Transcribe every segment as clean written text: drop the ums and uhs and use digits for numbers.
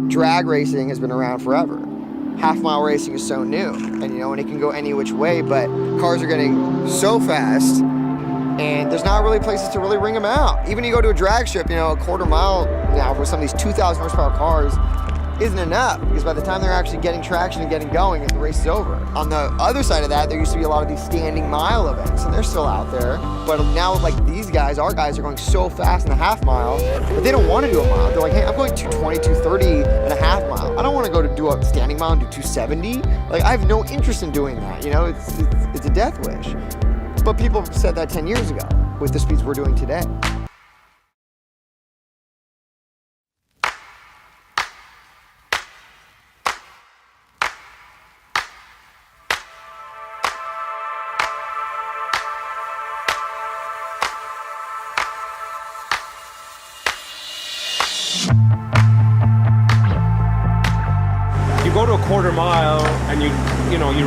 drag racing has been around forever. Half-mile racing is so new, and and it can go any which way, but cars are getting so fast, and there's not really places to really ring them out. Even you go to a drag strip, a quarter mile now for some of these 2,000 horsepower cars isn't enough, because by the time they're actually getting traction and getting going, the race is over. On the other side of that, there used to be a lot of these standing mile events, and they're still out there. But now, like these guys, our guys are going so fast in the half mile, but they don't want to do a mile. They're like, hey, I'm going 220, 230 and a half mile. I don't want to go to do a standing mile and do 270. Like, I have no interest in doing that. It's a death wish. But people said that 10 years ago with the speeds we're doing today. You go to a quarter mile and you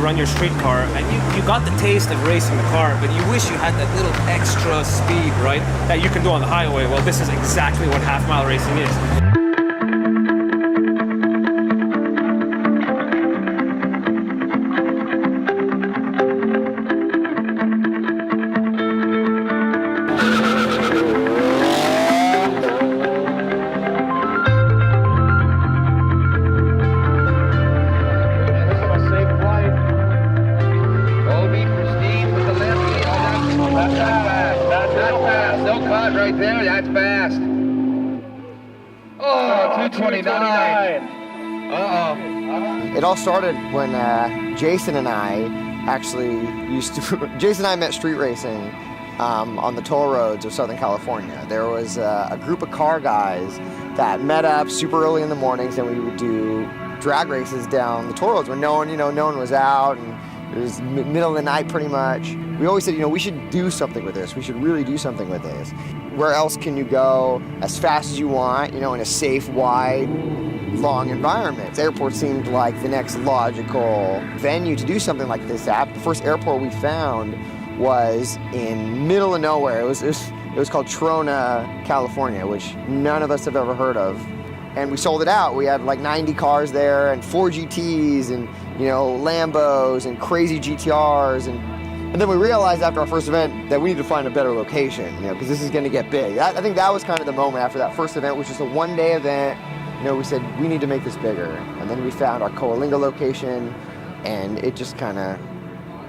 run your street car and you got the taste of racing the car, but you wish you had that little extra speed, right? That you can do on the highway. Well, this is exactly what half mile racing is. Right there, that's fast. Oh, 229. Uh-oh. It all started when Jason and I actually Jason and I met street racing on the toll roads of Southern California. There was a group of car guys that met up super early in the mornings, and we would do drag races down the toll roads when no one was out, and it was middle of the night pretty much. We always said, we should do something with this. We should really do something with this. Where else can you go as fast as you want, in a safe, wide, long environment? Airport seemed like the next logical venue to do something like this at. The first airport we found was in middle of nowhere. It was called Trona, California, which none of us have ever heard of. And we sold it out. We had like 90 cars there, and 4 GTs, and Lambos, and crazy GTRs, and then we realized after our first event that we need to find a better location, because this is going to get big. I think that was kind of the moment after that first event, which was a one-day event. We said, we need to make this bigger. And then we found our Coalinga location, and it just kind of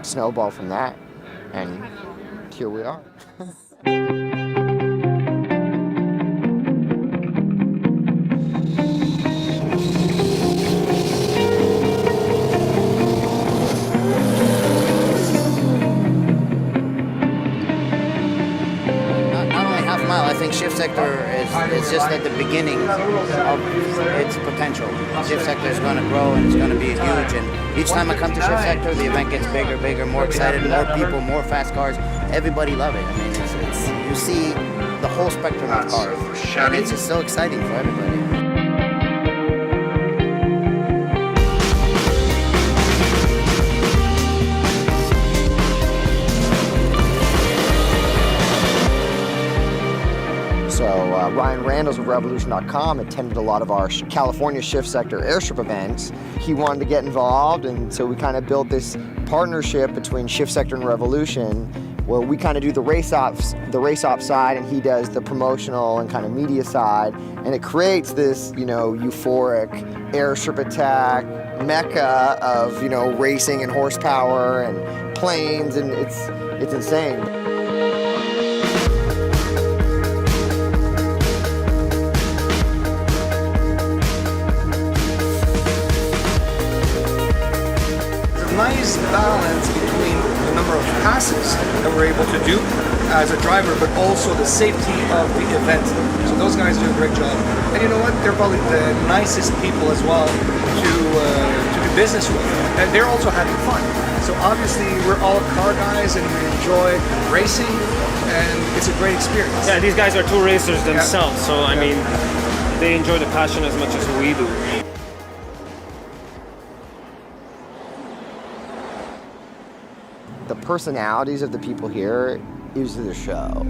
snowballed from that. And here we are. I think S3ctor is just at the beginning of its potential. S3ctor is going to grow, and it's going to be huge. And each time I come to S3ctor, the event gets bigger, more excited, more people, more fast cars. Everybody love it. I mean, it's you see the whole spectrum of cars, and it's just so exciting for everybody. Ryan Randall's with Revvolution.com attended a lot of our California S3ctor Airstrip events. He wanted to get involved, and so we kind of built this partnership between S3ctor and Revolution, where we kind of do the race op side, and he does the promotional and kind of media side, and it creates this, euphoric Airstrip Attack mecca of, racing and horsepower and planes, and it's insane. Nice balance between the number of passes that we're able to do as a driver, but also the safety of the event. So those guys do a great job. And you know what? They're probably the nicest people as well to do business with. And they're also having fun. So obviously we're all car guys and we enjoy racing, and it's a great experience. Yeah, these guys are two racers themselves, so I mean, they enjoy the passion as much as we do. The personalities of the people here is the show.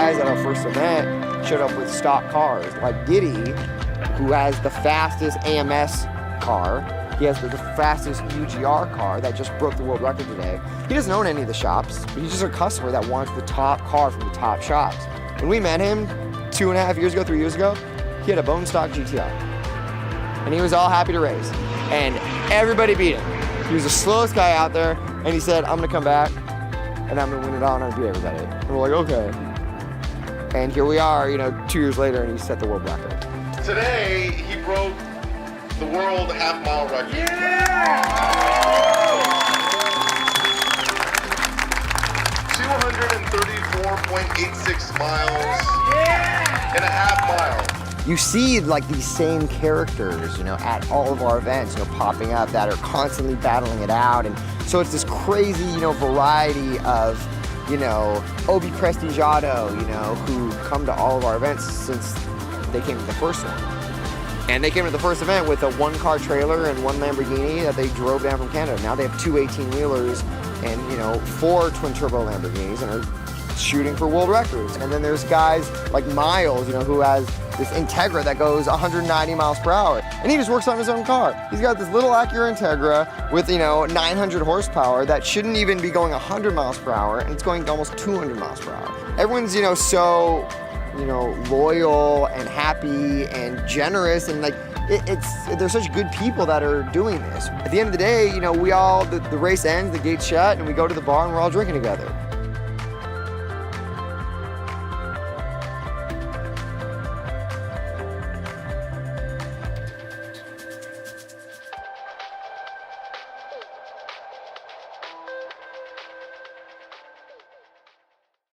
guys at our first event showed up with stock cars, like Giddy, who has the fastest AMS car. He has the fastest UGR car that just broke the world record today. He doesn't own any of the shops, but he's just a customer that wants the top car from the top shops. When we met him 2.5 years ago, 3 years ago, he had a bone stock GTR. And he was all happy to race. And everybody beat him. He was the slowest guy out there, and he said, I'm gonna come back, and I'm gonna win it all, and I'm gonna beat everybody. And we're like, okay. And here we are, 2 years later, and he set the world record. Today, he broke the world half-mile record. Yeah! 234.86 miles in a half mile. You see like these same characters, at all of our events, popping up that are constantly battling it out. And so it's this crazy, variety of, Obi Prestigiato, who come to all of our events since they came to the first one. And they came to the first event with a 1-car trailer and 1 Lamborghini that they drove down from Canada. Now they have 2 18-wheelers and, 4 twin-turbo Lamborghinis and are shooting for world records. And then there's guys like Miles, who has this Integra that goes 190 miles per hour. And he just works on his own car. He's got this little Acura Integra with, 900 horsepower that shouldn't even be going 100 miles per hour, and it's going almost 200 miles per hour. Everyone's, so loyal and happy and generous, and they're such good people that are doing this. At the end of the day, we all, the race ends, the gate's shut, and we go to the bar and we're all drinking together.